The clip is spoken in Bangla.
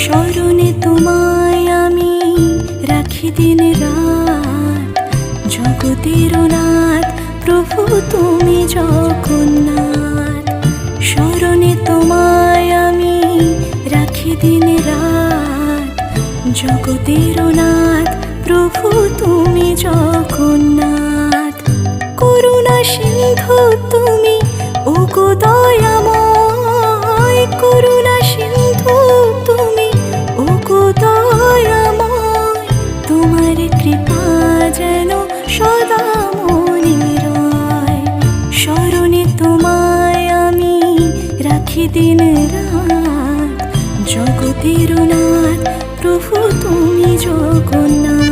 স্মরণে তোমায় আমি রাখি দিন রাত, জগতের নাথ প্রভু তুমি জগন্নাথ। স্মরণে তোমায় আমি রাখি দিন রাত, জগতের নাথ প্রভু তুমি জগন্নাথ। করুণা সিন্ধু তুমি ওগো দয়াময়, করুণা সিন্ধু তুমি ওগো দয়াময়। তোমার কৃপা যেন সদা মনে রয়। স্মরণে তোমায় আমি রাখি দিন রাত, জগতের নাথ প্রভু তুমি জগন্নাথ।